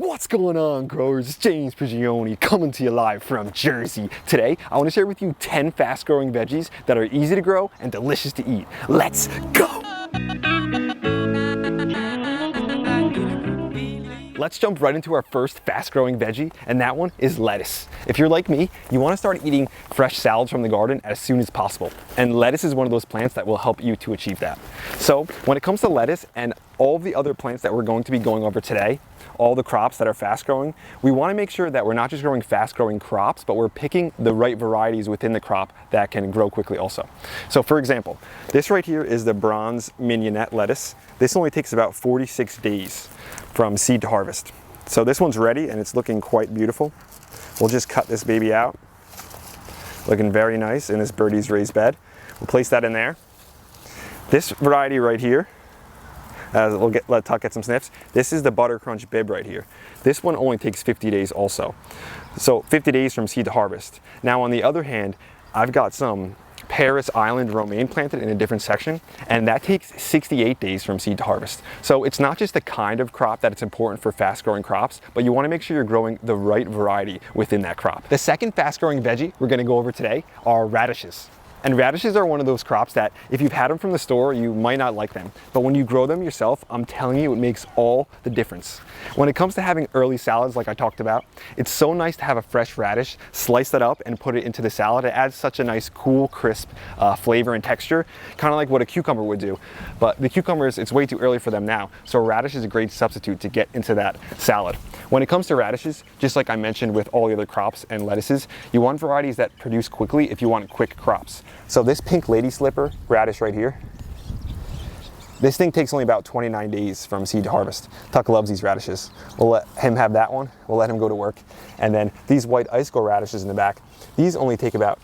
What's going on, growers? It's James Prigioni coming to you live from Jersey. Today, I want to share with you 10 fast-growing veggies that are easy to grow and delicious to eat. Let's go! Let's jump right into our first fast-growing veggie, and that one is lettuce. If you're like me, you want to start eating fresh salads from the garden as soon as possible. And lettuce is one of those plants that will help you to achieve that. So when it comes to lettuce and all of the other plants that we're going to be going over today, all the crops that are fast-growing, we want to make sure that we're not just growing fast-growing crops, but we're picking the right varieties within the crop that can grow quickly also. So for example, this right here is the bronze mignonette lettuce. This only takes about 46 days from seed to harvest. So this one's ready and it's looking quite beautiful. We'll just cut this baby out. Looking very nice in this birdie's raised bed. We'll place that in there. This variety right here, let Tuck get some sniffs. This is the Butter Crunch Bib right here. This one only takes 50 days also. So 50 days from seed to harvest. Now on the other hand, I've got some Paris Island romaine planted in a different section, and that takes 68 days from seed to harvest. So it's not just the kind of crop that it's important for fast growing crops, but you want to make sure you're growing the right variety within that crop. The second fast growing veggie we're going to go over today are radishes. And radishes are one of those crops that if you've had them from the store, you might not like them. But when you grow them yourself, I'm telling you, it makes all the difference. When it comes to having early salads like I talked about, it's so nice to have a fresh radish, slice that up and put it into the salad. It adds such a nice, cool, crisp flavor and texture, kind of like what a cucumber would do. But the cucumbers, it's way too early for them now. So a radish is a great substitute to get into that salad. When it comes to radishes, just like I mentioned with all the other crops and lettuces, you want varieties that produce quickly if you want quick crops. So this pink lady slipper radish right here, this thing takes only about 29 days from seed to harvest. Tuck loves these radishes. We'll let him have that one. We'll let him go to work. And then these white icicle radishes in the back, these only take about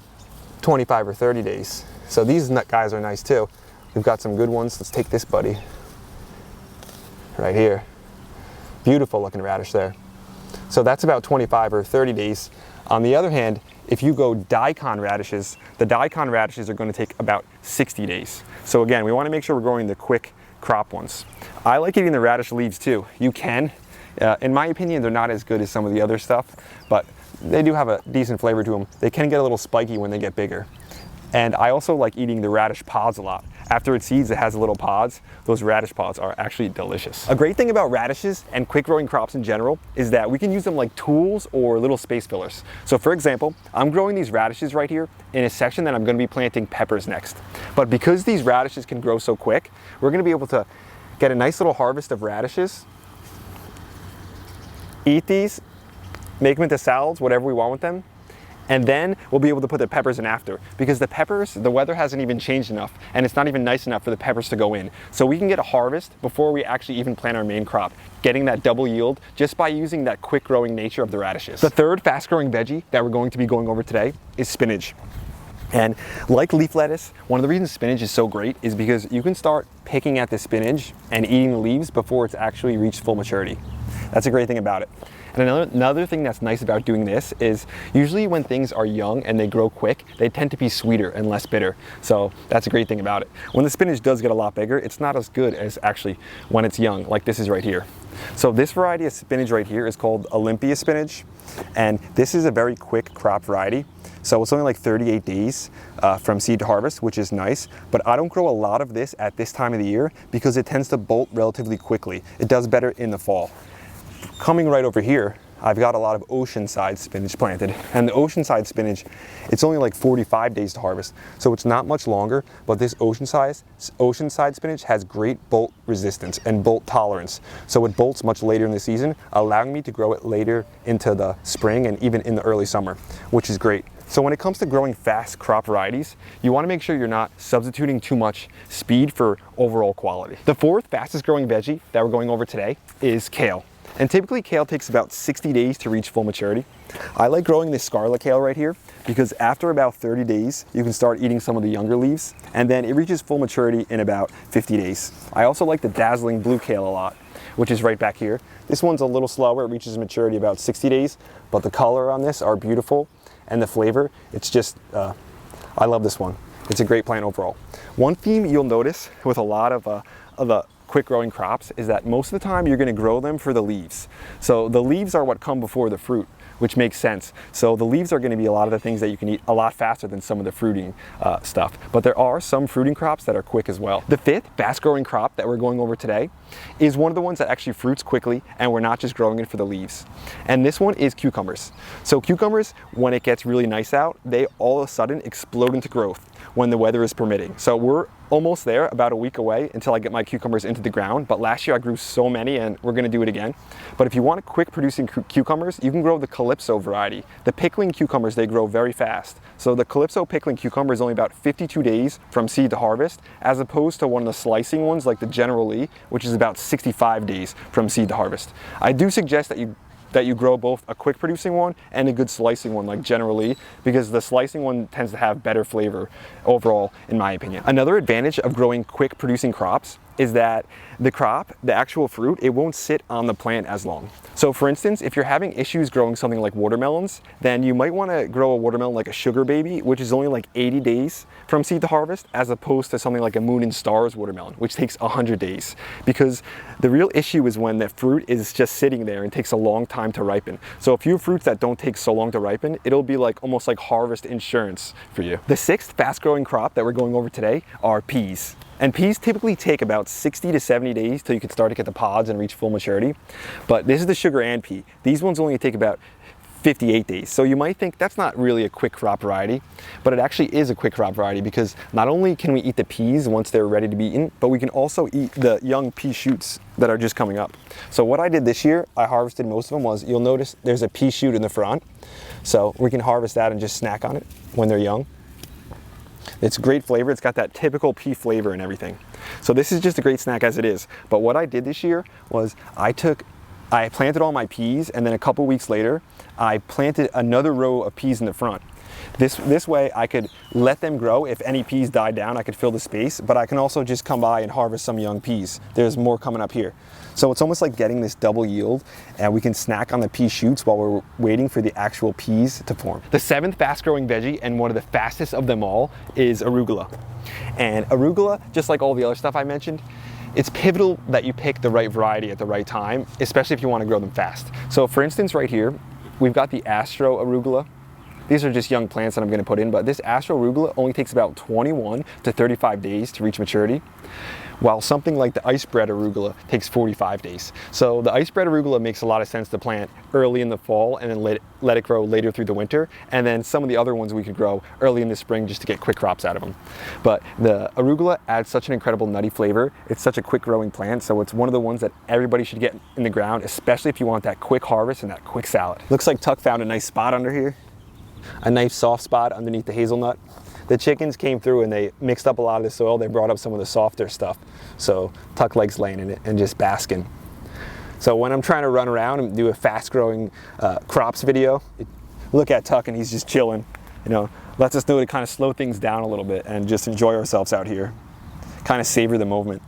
25 or 30 days. So these guys are nice too. We've got some good ones. Let's take this buddy right here. Beautiful looking radish there. So that's about 25 or 30 days. On the other hand, if you go daikon radishes, the daikon radishes are going to take about 60 days. So again, we want to make sure we're growing the quick crop ones. I like eating the radish leaves too. You can. In my opinion, they're not as good as some of the other stuff, but they do have a decent flavor to them. They can get a little spiky when they get bigger. And I also like eating the radish pods a lot. After it seeds, it has little pods. Those radish pods are actually delicious. A great thing about radishes and quick growing crops in general is that we can use them like tools or little space fillers. So for example, I'm growing these radishes right here in a section that I'm going to be planting peppers next. But because these radishes can grow so quick, we're going to be able to get a nice little harvest of radishes, eat these, make them into salads, whatever we want with them. And then we'll be able to put the peppers in after, because the peppers, the weather hasn't even changed enough and it's not even nice enough for the peppers to go in. So we can get a harvest before we actually even plant our main crop, getting that double yield just by using that quick growing nature of the radishes. The third fast growing veggie that we're going to be going over today is spinach. And like leaf lettuce, one of the reasons spinach is so great is because you can start picking at the spinach and eating the leaves before it's actually reached full maturity. That's a great thing about it. And another thing that's nice about doing this is usually when things are young and they grow quick, they tend to be sweeter and less bitter. So that's a great thing about it. When the spinach does get a lot bigger, it's not as good as actually when it's young, like this is right here. So this variety of spinach right here is called Olympia spinach. And this is a very quick crop variety. So it's only like 38 days from seed to harvest, which is nice. But I don't grow a lot of this at this time of the year because it tends to bolt relatively quickly. It does better in the fall. Coming right over here, I've got a lot of oceanside spinach planted. And the oceanside spinach, it's only like 45 days to harvest. So it's not much longer, but this oceanside spinach has great bolt resistance and bolt tolerance. So it bolts much later in the season, allowing me to grow it later into the spring and even in the early summer, which is great. So when it comes to growing fast crop varieties, you want to make sure you're not substituting too much speed for overall quality. The fourth fastest growing veggie that we're going over today is kale. And typically kale takes about 60 days to reach full maturity. I like growing this scarlet kale right here because after about 30 days, you can start eating some of the younger leaves, and then it reaches full maturity in about 50 days. I also like the dazzling blue kale a lot, which is right back here. This one's a little slower, it reaches maturity about 60 days, but the color on this are beautiful, and the flavor, it's just, I love this one. It's a great plant overall. One theme you'll notice with a lot of the quick growing crops is that most of the time you're going to grow them for the leaves. So the leaves are what come before the fruit, which makes sense. So the leaves are going to be a lot of the things that you can eat a lot faster than some of the fruiting stuff. But there are some fruiting crops that are quick as well. The fifth fast growing crop that we're going over today is one of the ones that actually fruits quickly, and we're not just growing it for the leaves. And this one is cucumbers. So cucumbers, when it gets really nice out, they all of a sudden explode into growth when the weather is permitting. So we're almost there, about a week away until I get my cucumbers into the ground. But last year I grew so many, and we're going to do it again. But if you want quick producing cucumbers, you can grow the Calypso variety. The pickling cucumbers, they grow very fast. So the Calypso pickling cucumber is only about 52 days from seed to harvest, as opposed to one of the slicing ones like the General Lee, which is about 65 days from seed to harvest. I do suggest that you grow both a quick producing one and a good slicing one like General Lee, because the slicing one tends to have better flavor overall, in my opinion. Another advantage of growing quick producing crops is that the crop, the actual fruit, it won't sit on the plant as long. So for instance, if you're having issues growing something like watermelons, then you might want to grow a watermelon like a Sugar Baby, which is only like 80 days from seed to harvest, as opposed to something like a Moon and Stars watermelon, which takes 100 days. Because the real issue is when the fruit is just sitting there and takes a long time to ripen. So if you have fruits that don't take so long to ripen, it'll be like almost like harvest insurance for you. The sixth fast growing crop that we're going over today are peas. And peas typically take about 60 to 70 days till you can start to get the pods and reach full maturity. But this is the sugar and pea. These ones only take about 58 days. So you might think that's not really a quick crop variety, but it actually is a quick crop variety, because not only can we eat the peas once they're ready to be eaten, but we can also eat the young pea shoots that are just coming up. So what I did this year, I harvested most of them, was you'll notice there's a pea shoot in the front. So we can harvest that and just snack on it when they're young. It's great flavor. It's got that typical pea flavor and everything. So this is just a great snack as it is. But what I did this year was I planted all my peas, and then a couple weeks later, I planted another row of peas in the front. This way I could let them grow. If any peas died down, I could fill the space, but I can also just come by and harvest some young peas. There's more coming up here. So it's almost like getting this double yield, and we can snack on the pea shoots while we're waiting for the actual peas to form. The seventh fast growing veggie, and one of the fastest of them all, is arugula. And arugula, just like all the other stuff I mentioned, it's pivotal that you pick the right variety at the right time, especially if you want to grow them fast. So for instance, right here, we've got the Astro arugula. These are just young plants that I'm going to put in, but this Astro arugula only takes about 21 to 35 days to reach maturity, while something like the ice bread arugula takes 45 days. So the ice bread arugula makes a lot of sense to plant early in the fall and then let it grow later through the winter. And then some of the other ones we could grow early in the spring just to get quick crops out of them. But the arugula adds such an incredible nutty flavor. It's such a quick growing plant, so it's one of the ones that everybody should get in the ground, especially if you want that quick harvest and that quick salad. Looks like Tuck found a nice spot under here. A nice soft spot underneath the hazelnut. The chickens came through and they mixed up a lot of the soil. They brought up some of the softer stuff. So Tuck likes laying in it and just basking. So when I'm trying to run around and do a fast growing crops video, look at Tuck and he's just chilling. You know, lets us know to kind of slow things down a little bit and just enjoy ourselves out here. Kind of savor the moment.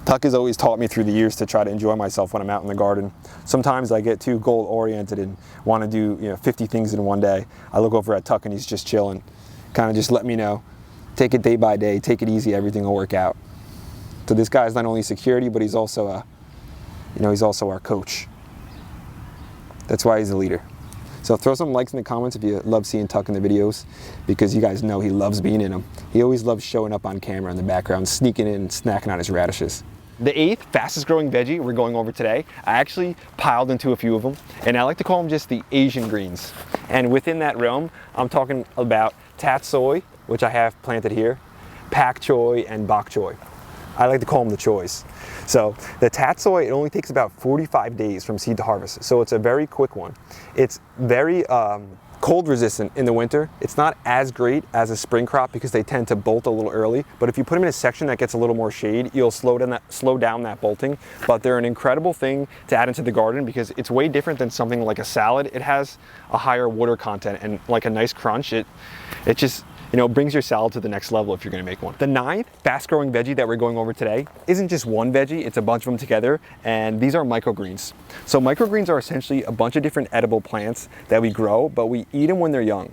Tuck has always taught me through the years to try to enjoy myself when I'm out in the garden. Sometimes I get too goal oriented and want to do 50 things in one day. I look over at Tuck and he's just chilling. Kind of just let me know. Take it day by day, take it easy, everything will work out. So this guy's not only security, but he's also he's also our coach. That's why he's a leader. So throw some likes in the comments if you love seeing Tuck in the videos, because you guys know he loves being in them. He always loves showing up on camera in the background, sneaking in and snacking on his radishes. The eighth fastest growing veggie we're going over today, I actually piled into a few of them, and I like to call them just the Asian greens. And within that realm, I'm talking about tatsoi, which I have planted here, pak choi, and bok choy. I like to call them the choys. So the tatsoi, it only takes about 45 days from seed to harvest. So it's a very quick one. It's very cold resistant in the winter. It's not as great as a spring crop because they tend to bolt a little early. But if you put them in a section that gets a little more shade, you'll slow down that bolting. But they're an incredible thing to add into the garden because it's way different than something like a salad. It has a higher water content and like a nice crunch. It just brings your salad to the next level if you're gonna make one. The ninth fast growing veggie that we're going over today isn't just one veggie, it's a bunch of them together, and these are microgreens. So microgreens are essentially a bunch of different edible plants that we grow, but we eat them when they're young.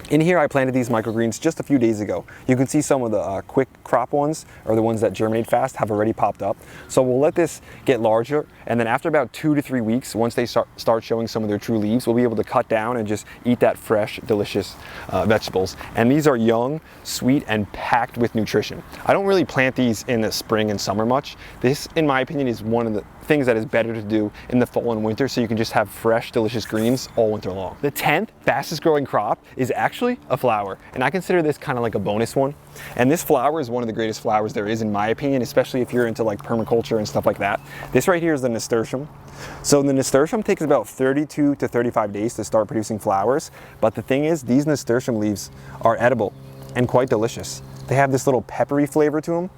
In here, I planted these microgreens just a few days ago. You can see some of the quick crop ones, or the ones that germinate fast, have already popped up. So we'll let this get larger, and then after about 2 to 3 weeks, once they start showing some of their true leaves, we'll be able to cut down and just eat that fresh, delicious vegetables. And these are young, sweet, and packed with nutrition. I don't really plant these in the spring and summer much. This, in my opinion, is one of the things that is better to do in the fall and winter, so you can just have fresh, delicious greens all winter long. The 10th fastest growing crop is actually a flower, and I consider this kind of like a bonus one. And this flower is one of the greatest flowers there is, in my opinion, especially if you're into like permaculture and stuff like that. This right here is the nasturtium. So the nasturtium takes about 32 to 35 days to start producing flowers, but the thing is, these nasturtium leaves are edible and quite delicious. They have this little peppery flavor to them.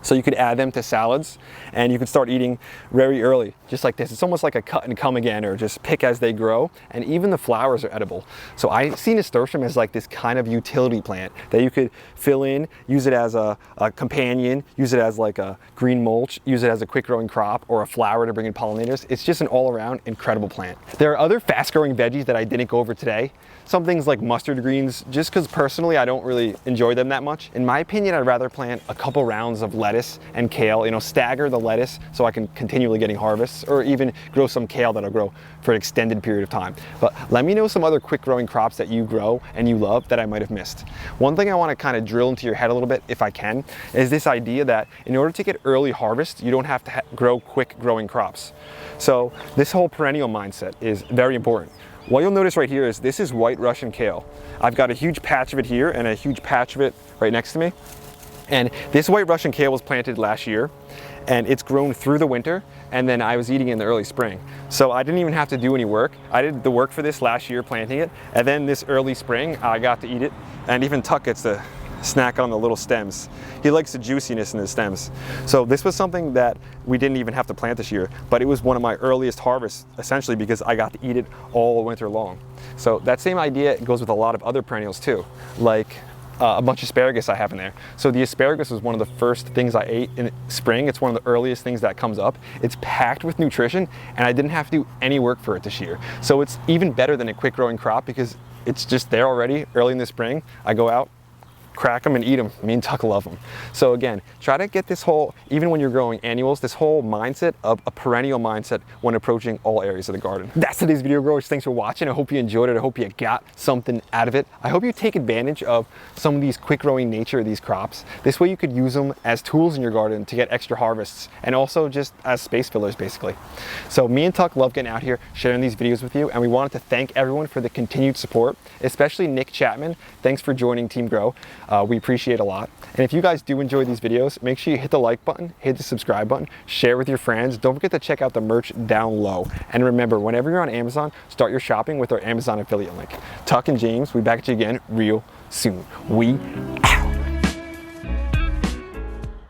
So you could add them to salads, and you could start eating very early, just like this. It's almost like a cut and come again, or just pick as they grow. And even the flowers are edible. So I see nasturtium as like this kind of utility plant that you could fill in, use it as a companion, use it as like a green mulch, use it as a quick growing crop, or a flower to bring in pollinators. It's just an all around incredible plant. There are other fast growing veggies that I didn't go over today. Some things like mustard greens, just because personally I don't really enjoy them that much. In my opinion, I'd rather plant a couple rounds of lettuce and kale, stagger the lettuce so I can continually getting harvests, or even grow some kale that'll grow for an extended period of time. But let me know some other quick growing crops that you grow and you love that I might have missed. One thing I want to kind of drill into your head a little bit, if I can, is this idea that in order to get early harvest, you don't have to grow quick growing crops. So this whole perennial mindset is very important. What you'll notice right here is this is white Russian kale. I've got a huge patch of it here and a huge patch of it right next to me. And this white Russian kale was planted last year, and it's grown through the winter, and then I was eating it in the early spring. So I didn't even have to do any work. I did the work for this last year planting it, and then this early spring I got to eat it, and even Tuck gets to snack on the little stems. He likes the juiciness in the stems. So this was something that we didn't even have to plant this year, but it was one of my earliest harvests, essentially because I got to eat it all winter long. So that same idea goes with a lot of other perennials too, like a bunch of asparagus I have in there. So the asparagus was one of the first things I ate in spring. It's one of the earliest things that comes up. It's packed with nutrition, and I didn't have to do any work for it this year. So it's even better than a quick growing crop because it's just there already early in the spring. I go out, crack them and eat them. Me and Tuck love them. So again, try to get this whole, even when you're growing annuals, this whole mindset of a perennial mindset when approaching all areas of the garden. That's today's video, growers. Thanks for watching. I hope you enjoyed it. I hope you got something out of it. I hope you take advantage of some of these quick growing nature of these crops. This way you could use them as tools in your garden to get extra harvests, and also just as space fillers basically. So me and Tuck love getting out here sharing these videos with you, and we wanted to thank everyone for the continued support, especially Nick Chapman. Thanks for joining Team Grow. We appreciate a lot. And if you guys do enjoy these videos, make sure you hit the like button, hit the subscribe button, share with your friends. Don't forget to check out the merch down low. And remember, whenever you're on Amazon, start your shopping with our Amazon affiliate link. Tuck and James, we'll be back at you again real soon. We